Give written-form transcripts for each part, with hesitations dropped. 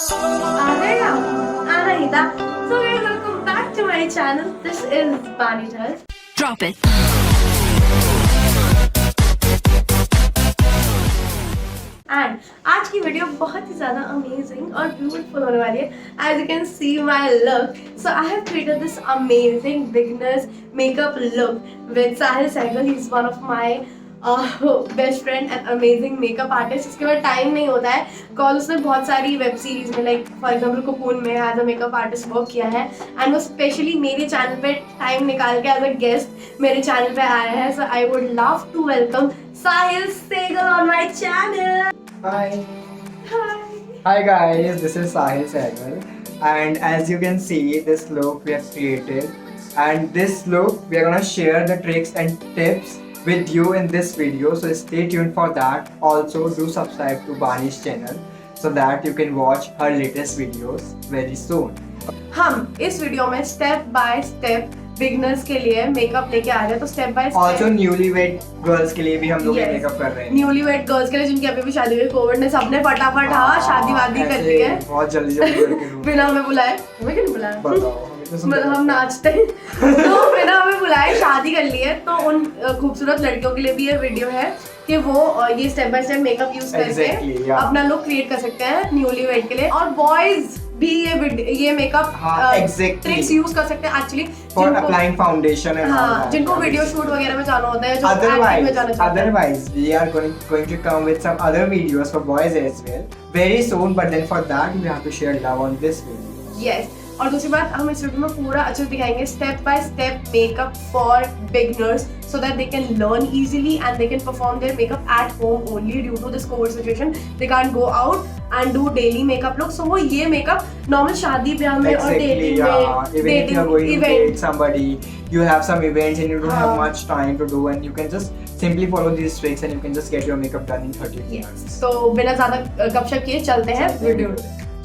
Adega, Anahita. So guys, welcome back to my channel. This is Bani Does. Drop it. And आज की video बहुत ही ज़्यादा amazing और beautiful होने वाली है. As you can see my look, so I have created this amazing beginners makeup look with Sahil Sehgal. He is one of my best friend and amazing makeup artist. इसके बाद टाइम नहीं होता है कॉल. उसने बहुत सारी वेब सीरीज में like for example cocoon में as a makeup artist work किया है. एंड वो स्पेशली मेरे चैनल पे टाइम निकाल के एज अ गेस्ट मेरे चैनल पे आया है. So I would love to welcome Sahil Sehgal on my channel. Hi. Hi. Hi guys, this is Sahil Sehgal, and as you can see, this look we have created, and this look we are gonna share the tricks and tips with you in this video. So stay tuned for that. Also, do subscribe to Bani's channel so that you can watch her latest videos very soon. हम इस video में step by step beginners के लिए makeup लेके आ रहे हैं. तो step by Also newlywed girls के लिए भी हम लोग मेकअप कर रहे हैं. न्यूलीवेड गर्ल्स के लिए जिनकी अभी भी शादी हुई कोविड ने सबने फटाफट शादी वादी कर ली है बहुत जल्दी करके बिना हमें बुलाए. हमें क्यों बुलाया? बताओ, हमें तो सुंदर हम नाचते हैं तो बिना हमें बुलाए शादी कर ली है. तो उन खूबसूरत लड़कियों के लिए भी ये वीडियो है कि वो ये step by step makeup use करके अपना लुक क्रिएट कर सकते हैं न्यूलीवेड के लिए. और बॉयज भी ये मेकअप ट्रिक्स यूज कर सकते हैं actually for applying foundation and हाँ, जिनको वीडियो शूट वगैरह में जाना होता है, जो एक्टिंग में जाना चाहते हैं. Otherwise, we are going to come with some other videos for boys as well very soon. But then for that, we have to share love on this video. Yes. और दूसरी बात, हम इस वीडियो में पूरा अच्छे से दिखाएंगे step by step makeup for beginners so that they can learn easily and they can perform their makeup at home only due to this COVID situation. They can't go out and do daily makeup look. So वो ये makeup normal शादी ब्याह में और dating में, even if you are going to date somebody, you have some events and you don't have much time to do, and you can just simply follow these tricks and you can just get your makeup done in 30 minutes. So बिना ज़्यादा गपशप किए चलते हैं video में.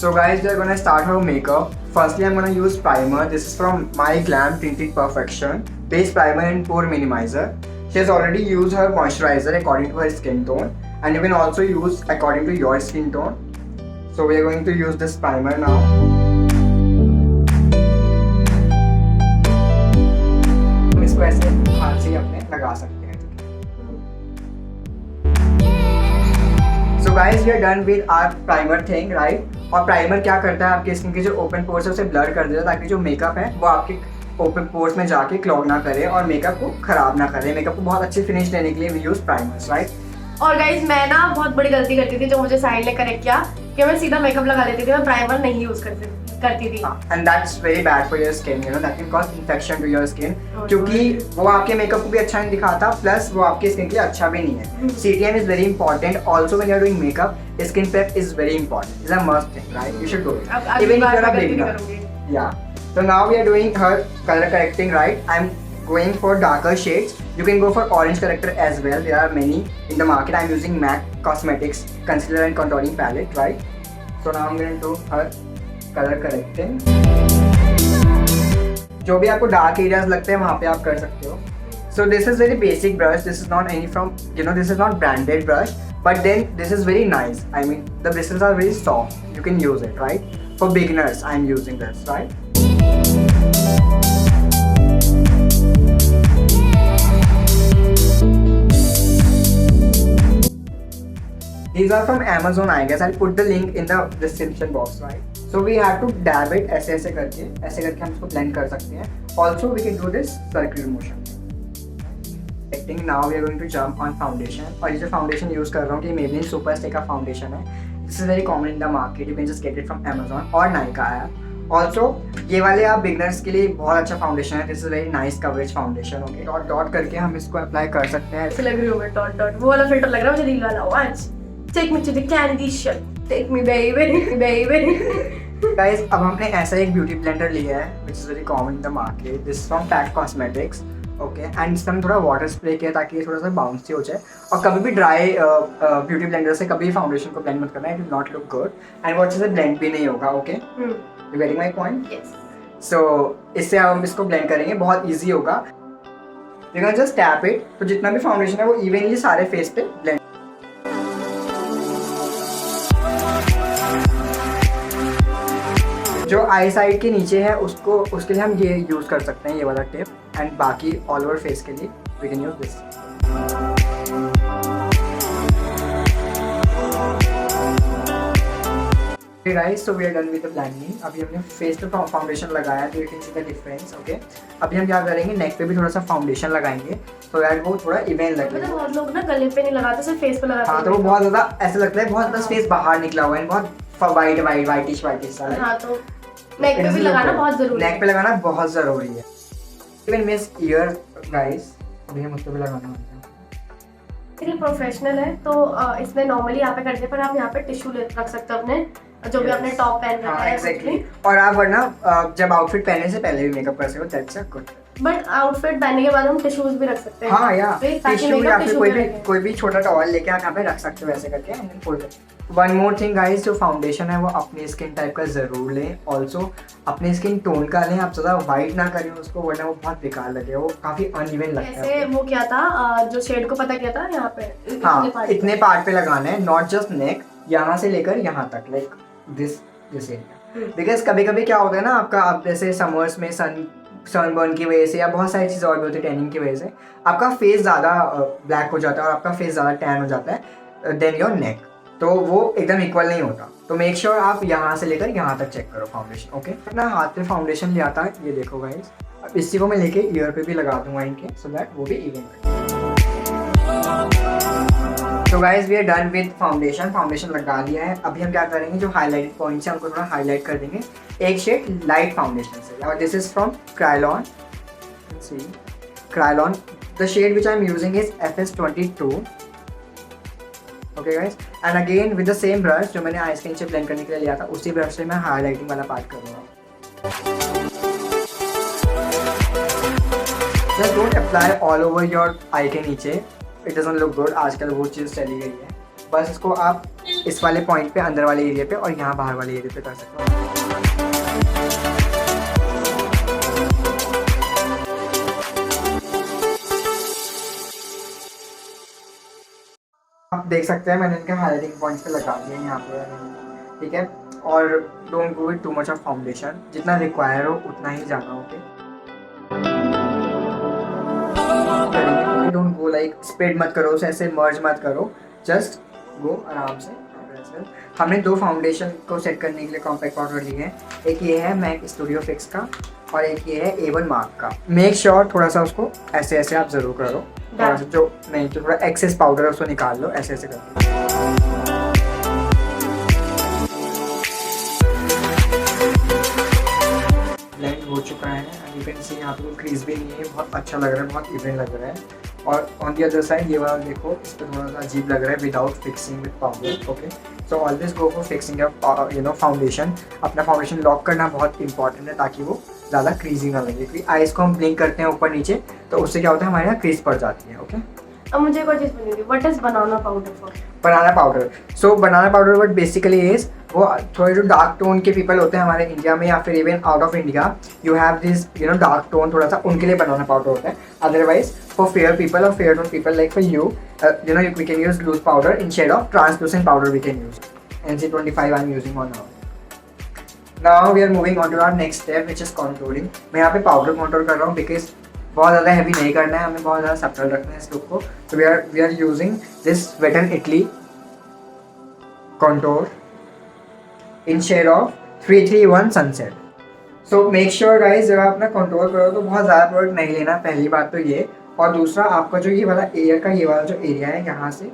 So guys, we are gonna start our makeup. Firstly, I'm gonna use primer. This is from My Glam Tinted Perfection Base Primer and Pore Minimizer. She has already used her moisturizer according to her skin tone, and you can also use according to your skin tone. So we are going to use this primer now. हम इसको ऐसे हाथ से अपने लगा सकते हैं. So guys, we are done with our primer thing, right? और प्राइमर क्या करता है, आपके स्किन के जो ओपन पोर्स है उसे ब्लर कर देता है ताकि जो मेकअप है वो आपके ओपन पोर्स में जाके क्लॉग ना करे और मेकअप को खराब ना करे. मेकअप को बहुत अच्छी फिनिश देने के लिए वी यूज प्राइमर्स, राइट? और गाइज मैं ना बहुत बड़ी गलती करती थी जो मुझे साहिल ने करेक्ट किया कि मैं सीधा मेकअप लगा लेती थी, मैं प्राइमर नहीं यूज करती थी. And that's very bad for your skin, you know, that can cause infection to your skin. क्योंकि वो आपके मेकअप को भी अच्छा नहीं दिखाता, प्लस वो आपकी स्किन के लिए अच्छा भी नहीं है. CTM is very important. Also when you are doing makeup, skin prep is very important. Is a must thing, right? You should do it even if you are a beginner. या so now we are doing her color correcting, right? I'm going for darker shades. You can go for orange corrector as well. There are many in the market. I'm using MAC Cosmetics concealer and contouring palette, right? So now I'm going to do her color correcting. जो भी आपको dark areas लगते हैं वहाँ पे आप कर सकते हो. So this is very basic brush. This is not any from, you know, this is not branded brush, but then this is very nice. I mean, the bristles are very soft. You can use it, right? For beginners, I'm using this, right? These are from Amazon, I guess. I'll put the link in the description box, right? So we have to dab it ऐसे करके हम इसको blend कर सकते हैं. Also we can do this circular motion. Now we are going to jump on foundation. और ये जो foundation use कर रहा हूँ कि Maybelline Superstay का foundation है. This is very common in the market. You can just get it from Amazon और Nykaa है. Also ये वाले आप बिगनर्स के लिए बहुत अच्छा फाउंडेशन है. This is very nice coverage foundation. Okay, dot dot करके हम इसको अप्लाई कर सकते हैं. ऐसे लग रही हूँ मैं डॉट डॉट. वो वाला फिल्टर लग रहा है मुझे रील वाला. आज take me to the candy shop, take me baby baby. Guys, अब हमने ऐसा एक ब्यूटी ब्लेंडर लिया है which is very common in the market. This from pack cosmetics. Okay, and इसमें हम थोड़ा वाटर स्प्रे किया ताकि ये थोड़ा सा बाउंसी हो जाए. और कभी भी ड्राई ब्यूटी ब्लेंडर से कभी फाउंडेशन को ब्लेंड मत करना. It will not look good and वो अच्छे से ब्लेंड भी नहीं होगा. Okay, you getting my point? Yes. So इससे हम इसको ब्लेंड करेंगे, बहुत ईजी होगा. You can just tap it. तो जितना भी फाउंडेशन है वो इवनली सारे फेस पे ब्लेंड. जो आई साइड के नीचे है उसको, उसके लिए हम ये यूज़ कर सकते हैं, ये वाला टिप। एंड बाकी ऑल ओवर फेस के लिए we can use this. Guys, so we are done with the blending. अभी हमने फेस पे फाउंडेशन लगाया तो you can see the difference. Okay, अभी हम क्या करेंगे, नेक पे भी थोड़ा सा फाउंडेशन लगाएंगे तो यार वो थोड़ा इवन लगे। मतलब बहुत लोग ना गले पे नहीं लगाते, सिर्फ फेस पे लगाते हैं। हाँ, तो वो बहुत ज़्यादा ऐसा लगता है, बहुत ज़्यादा फेस बाहर निकला हुआ है, बहुत वाइटिश सा। हाँ, तो नेक पे भी लगाना बहुत जरूरी है। नेक पे लगाना बहुत ज़रूरी है। इवन मिस ईयर गाइस, अभी हम उसको भी लगाना है। प्रोफेशनल है तो इसमें नॉर्मली यहाँ पे करते हैं, पर आप यहाँ पे टिश्यू रख सकते हो अपने, जो भी आपने टॉप पहन रखा है। एग्जैक्टली। और आप वरना जब आउटफिट पहनने से पहले भी मेकअप कर सकते हो, that's a good. But outfit पहनने के बाद हम टिश्यूज भी रख सकते हैं। हाँ यार, टिश्यू या फिर कोई भी छोटा टॉवल लेके आप यहाँ पे रख सकते हो ऐसे करके, and then fold. One more thing guys, जो फाउंडेशन है वो अपने स्किन टाइप का जरूर लें। ऑल्सो अपने स्किन टोन का लें, आप ज़्यादा वाइट ना करें उसको, वरना वो बहुत बेकार लगे, वो काफ़ी अनइवन लगता है। ऐसे वो क्या था, जो शेड को पता किया था यहाँ पे, हाँ, इतने पार्ट पे लगाना है, नॉट जस्ट नेक, यहाँ से लेकर यहाँ तक, लाइक दिस एरिया। बिकॉज कभी कभी क्या होता है ना, आपका आप जैसे समर्स में सनबर्न की वजह से या बहुत सारी चीज़ें और भी होती है, टैनिंग की वजह से आपका फेस ज़्यादा ब्लैक हो जाता है और आपका फेस ज़्यादा टैन हो जाता है देन योर नेक, तो वो एकदम इक्वल नहीं होता। तो मेक श्योर आप यहाँ से लेकर यहाँ तक चेक करो फाउंडेशन। ओके, अपना हाथ पे फाउंडेशन ले आता है, ये देखो गाइस। अब इसी को मैं लेके ईयर पे भी लगा दूंगा इनके, सो दैट वो भी इवन। तो guys we are done with foundation लगा लिया है। अभी हम क्या करेंगे, जो हाईलाइटेड पॉइंट्स हैं उनको थोड़ा हाईलाइट कर देंगे एक शेड लाइट फाउंडेशन से। और this is from Kryolan. See Kryolan, the shade which I am using is FS22। Okay guys, and again with the same brush जो मैंने आइस के नीचे ब्लेंड करने के लिए लिया था, उसी ब्रश से मैं हाईलाइटिंग वाला पार्ट करूँगा। Just don't apply all over your eye के नीचे, इट डजंट लुक गुड। आजकल वो चीज़ चली गई है। बस इसको आप इस वाले पॉइंट पे, अंदर वाले एरिया पे और यहाँ बाहर वाले एरिया पे कर सकते हो। आप देख सकते हैं मैंने इनके हाईलाइटिंग पॉइंट्स पे लगा दिए यहाँ पे, ठीक है। और don't go with too much of foundation, जितना रिक्वायर हो उतना ही जाना। Okay, don't go like spread मत करो, ऐसे मर्ज मत करो, जस्ट गो आराम से। हमने दो फाउंडेशन को सेट करने के लिए कॉम्पैक्ट पाउडर लिए हैं, एक ये है मैक स्टूडियो फिक्स का और एक ये है A1 मार्क का। मेक श्योर थोड़ा सा उसको ऐसे ऐसे आप जरूर करो, थोड़ा सा जो नहीं, जो थोड़ा एक्सेस पाउडर है उसको निकाल लो, ऐसे ऐसे करके। ब्लेंड हो चुका है, यू कैन सी यहाँ पे कोई क्रीज भी नहीं है, बहुत अच्छा लग रहा है, बहुत इवन लग रहा है। और ऑन दी अदर साइड ये वाला देखो, इस पर थोड़ा सा अजीब लग रहा है without fixing with powder. Okay, so always go for fixing your foundation. अपना फाउंडेशन लॉक करना बहुत इंपॉर्टेंट है ताकि वो ज़्यादा क्रीजिंग ना लगे, क्योंकि आइज़ को हम ब्लिंक करते हैं ऊपर नीचे, तो उससे क्या होता है, हमारे यहाँ क्रीज पड़ जाती है। ओके, अब मुझे एक और चीज़ बताइए, what is banana powder for? Banana powder, so banana powder what basically is, वो थोड़े जो डार्क टोन के पीपल होते हैं हमारे इंडिया में या फिर even out of India, you have this dark tone थोड़ा सा, उनके लिए बनाना पाउडर होता है। अदरवाइज फॉर फेयर पीपल और fair tone people like for you we can use loose powder in shade of translucent powder we can use. NC25 I am using on now we are moving on to our next step which is contouring. मैं यहाँ पे powder contour कर रहा हूँ because बहुत ज़्यादा heavy नहीं करना है, हमें बहुत ज़्यादा सटल रखना है इस लुक को। तो we are using this wet and इटली contour in shade of 331 sunset. So make sure guys, जब आप अपना कॉन्टूर करो तो बहुत ज़्यादा प्रोडक्ट नहीं लेना, पहली बात तो ये। और दूसरा, आपका जो ये वाला एयर का ये वाला जो एरिया है, यहाँ से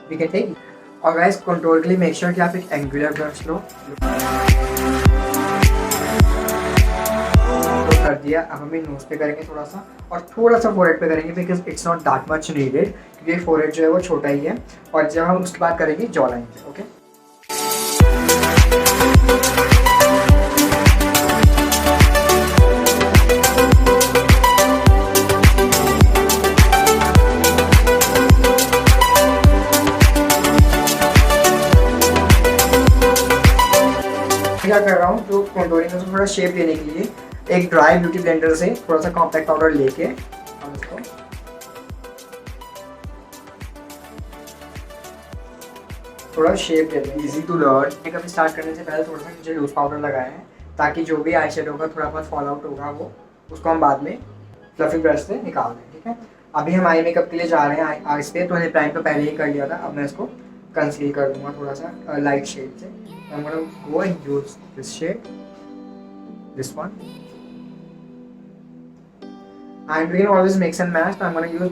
वी कैन टेक। और गाइज कॉन्टूर के लिए मेक श्योर कि आप एक एंगुलर ब्रश लो, कर दिया। अब हमें नोज पे करेंगे थोड़ा सा, और थोड़ा सा फोरहेड पे करेंगे because it's not that much needed, क्योंकि फोरहेड जो है वो छोटा ही है। और जब हम उसके बाद करेंगे जॉ लाइन पे। ओके, क्या कर रहा हूँ, जो कॉन्टूरिंग है थोड़ा शेप देने के लिए एक ड्राई ब्यूटी ब्लेंडर से थोड़ा सा कॉम्पैक्ट पाउडर लेके हम इसको थोड़ा शेप देते हैं। Easy to learn. Makeup start करने से पहले थोड़ा सा मुझे लूज पाउडर लगाया है ताकि जो भी आई शेडो का थोड़ा बहुत फॉल आउट होगा वो उसको हम बाद में फ्लफी ब्रश से निकाल दें, ठीक है। अभी हम आई मेकअप के लिए जा रहे हैं आइस पे, तो मैंने प्राइम तो पहले ही कर लिया था, अब मैं इसको कंसील कर दूंगा थोड़ा सा लाइट शेड से। I'm gonna go and use this shade, this one, and we can always mix and match. I'm gonna use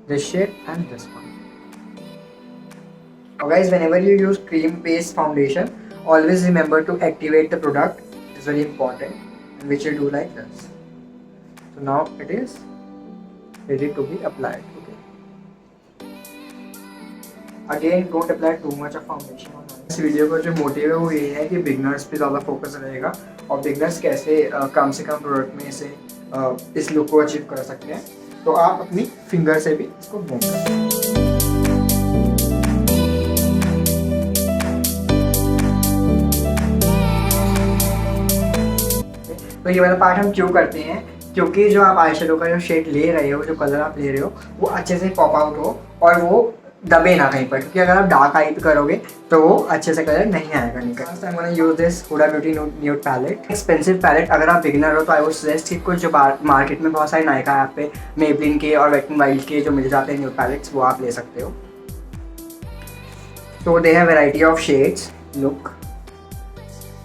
this shade and this one. Now guys, whenever you use cream based foundation, always remember to activate the product. It's very important, and which you do like this. So now it is ready to be applied. Okay. Again, don't apply too much of foundation on eyes. इस video का जो motive है वो ये है कि beginners पे ज़्यादा फोकस रहेगा और बिगनर्स कैसे कम से कम प्रोडक्ट में इसे इस लुक को अचीव कर सकते हैं। तो आप अपनी फिंगर से भी इसको ब्लेंड कर सकते हैं। तो ये वाला पार्ट हम क्यों करते हैं, क्योंकि जो आप आई शेडो का जो शेड ले रहे हो, जो कलर आप ले रहे हो वो अच्छे से पॉप आउट हो और वो दबे ना कहीं पर, क्योंकि अगर आप डार्क आई पे करोगे तो वो अच्छे से कलर नहीं आएगा निकल। First I am gonna use this Huda beauty nude palette, expensive palette. अगर आप बिगिनर हो तो आई वुड सजेस्ट कि कुछ जो मार्केट में बहुत सारे नायका ऐप पे मेबलिन के और वेट एंड वाइल्ड के जो मिल जाते हैं न्यूड पैलेट्स, वो आप ले सकते हो। तो they have variety of shades, look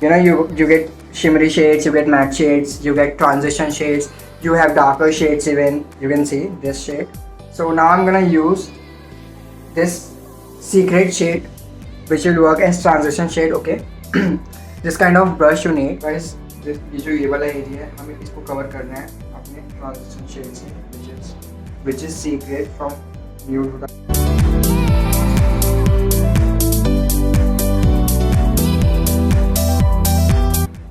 you know you get shimmery shades, you get matte shades, you get transition shades, you have darker shades even. You can see this shade. So now I'm gonna use this secret shade which will work as transition shade. Okay. This kind of brush you need guys. ये जो ये वाला area है हमें इसको cover करना है अपने transition shade से, which is secret from Nude.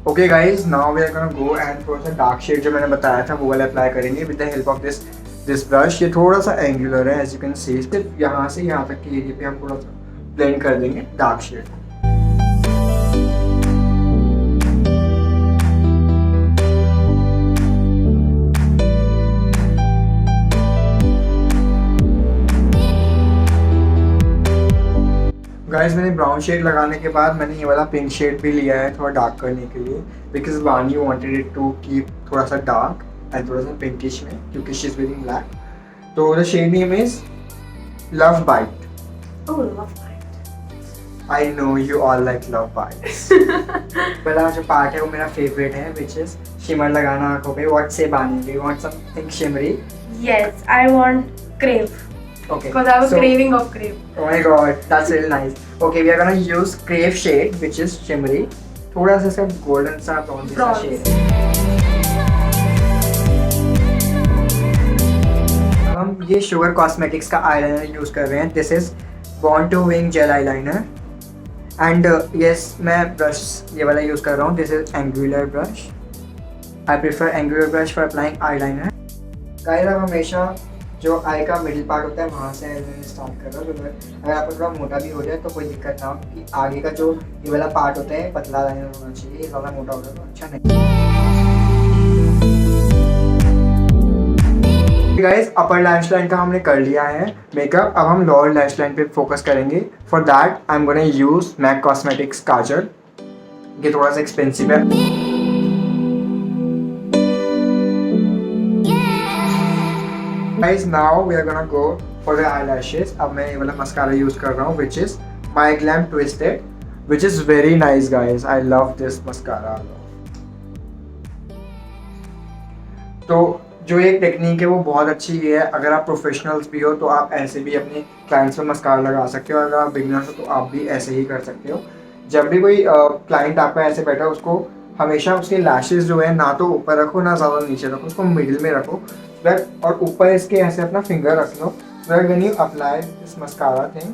Okay guys, now we are gonna go and थोड़ा सा डार्क शेड जो मैंने बताया था वो वाला अप्लाई करेंगे with the help of this brush. ये थोड़ा सा एंगुलर है एज यू कैन सी, सिर्फ यहाँ से यहाँ तक के एरिया पे हम थोड़ा सा ब्लेंड कर देंगे डार्क शेड। गाइस, मैंने ब्राउन शेड लगाने के बाद मैंने ये वाला पिंक शेड भी लिया है थोड़ा डार्क करने के लिए, बिकॉज वानी वांटेड इट टू कीप थोड़ा सा डार्क एंड थोड़ा सा पिंकिश में, क्योंकि शी इज वेयरिंग ब्लैक। तो the shade name is love bite. Oh, love bite. I know you all like love bites. पहला जो पार्ट है वो मेरा फेवरेट है, विच इज शिमर लगाना आंखों पे। व्हाट से बानी, you want something shimmery? Yes, I want crave. Okay. Because I was craving of crave. Oh my god, that's really nice. Okay, we are gonna use crave shade, which is shimmery. थोड़ा सा इसका golden सा brown जैसा shade है। हम ये sugar cosmetics का eyeliner use कर रहे हैं। This is born to wing gel eyeliner and yes, मैं ब्रश ये वाला यूज कर रहा हूँ। This is angular brush. I prefer angular brush for applying eyeliner. Guys, आप हमेशा जो आई का मिडिल पार्ट होता है वहाँ से आईलाइनर स्टार्ट कर रहा हूँ। अगर आपको थोड़ा मोटा भी हो जाए तो कोई दिक्कत ना हो, कि आगे का जो ये वाला पार्ट होता है पतला आईलाइनर होना चाहिए, ज़्यादा मोटा होगा तो अच्छा नहीं। गाइस, अपर लैश लाइन का हमने कर लिया है मेकअप, अब हम लोअर लैश लाइन पे फोकस करेंगे। For that I am gonna use MAC cosmetics kajal. ये थोड़ा सा एक्सपेंसिव है। Guys, now we are gonna go for the eyelashes. अब मैं ये वाला मस्कारा यूज कर रहा हूँ, which is My Glam Twisted, which is very nice guys. I love this mascara. तो जो एक टेक्निक है वो बहुत अच्छी है। अगर आप प्रोफेशनल्स भी हो तो आप ऐसे भी अपने क्लाइंट्स पे मस्कारा लगा सकते हो, अगर आप बिगिनर्स हो तो आप भी ऐसे ही कर सकते हो। जब भी कोई क्लाइंट आपका ऐसे बैठा, उसको हमेशा उसके लैशेस जो है ना तो ऊपर रखो ना ज़्यादा नीचे रखो, उसको मिडिल में रखो और ऊपर इसके ऐसे अपना फिंगर रख लो। When you apply this mascara thing,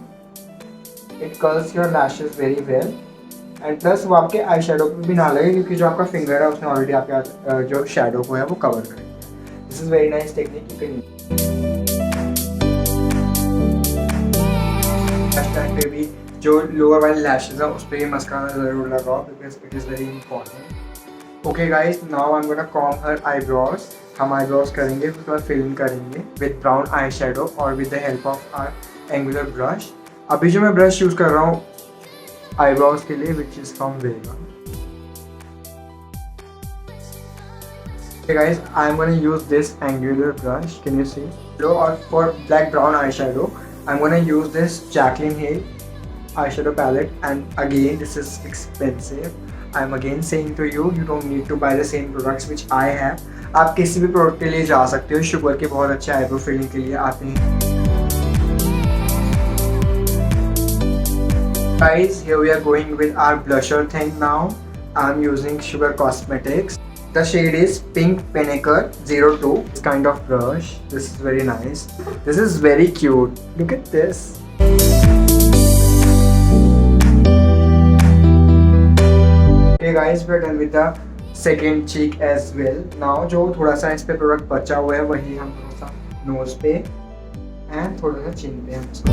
it curls your lashes very well and plus वो आपके आई शेडो पे भी ना लगे, क्योंकि जो आपका फिंगर है उसने ऑलरेडी आपके जो शेडो को है वो कवर करेगा। This is very nice technique, you can lash line पे भी जो लोअर वाले लैशेस है उस पर ये मस्कारा ज़रूर लगाओ, because it is very important. Okay guys, now I am gonna comb her eyebrows. हम आईब्रोज करेंगे, उसके बाद फिलिंग करेंगे विद ब्राउन आई शेडो और with the help of our angular brush. अभी जो मैं ब्रश यूज़ कर रहा हूँ आईब्रोज के लिए, which is from Vega. Okay guys, I'm gonna use this angular brush. Can you see? Or for black brown eyeshadow, I'm gonna use this Jaclyn Hill eyeshadow palette, and again this is expensive. I'm again saying to you, you don't need to buy the same products which I have. आप किसी भी product के लिए जा सकते हो. Sugar के बहुत अच्छे आईब्रो फिलिंग के लिए आते हैं. Guys, here we are going with our blusher thing now. I'm using Sugar Cosmetics. The shade is Pink Pinnacle 02. This kind of brush. This is very nice. This is very cute. Look at this. Okay guys, we're done with the second cheek as well. Now जो थोड़ा सा इस पे product बचा हुआ है वही हम थोड़ा सा नोज पे एंड थोड़ा सा चिन पे हम इसको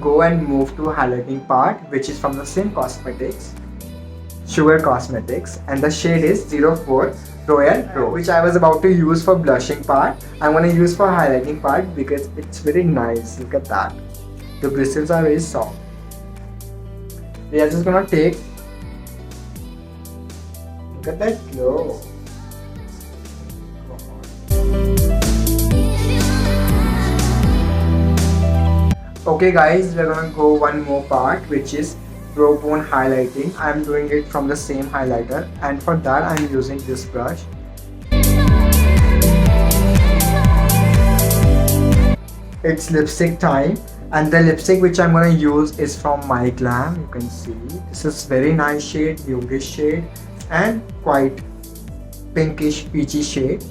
go and move to highlighting part, which is from the same cosmetics, Sugar Cosmetics, and the shade is 04 Royal Pro, which I was about to use for blushing part. I'm gonna use for highlighting part because it's very nice. Look at that. The bristles are very soft. We are just gonna take. Look at that glow. Okay guys, we're gonna go one more part, which is brow bone highlighting. I'm doing it from the same highlighter, and for that I'm using this brush. It's lipstick time, and the lipstick which I'm gonna use is from My Glam. You can see this is very nice shade, nudish shade, and quite pinkish peachy shade.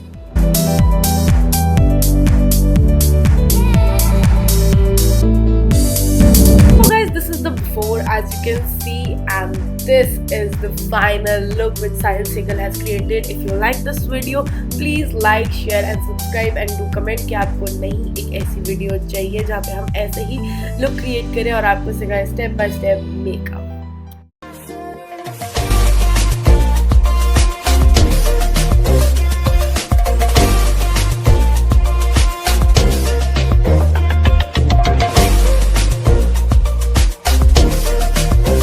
Before, as you can see, and this is the final look which Sahil Sehgal has created. If you like this video, please like, share and subscribe, and do comment कि आपको नई एक ऐसी video चाहिए जहाँ पे हम ऐसे ही लुक क्रिएट करें और आपको सिखाएं स्टेप बाय स्टेप मेकअप.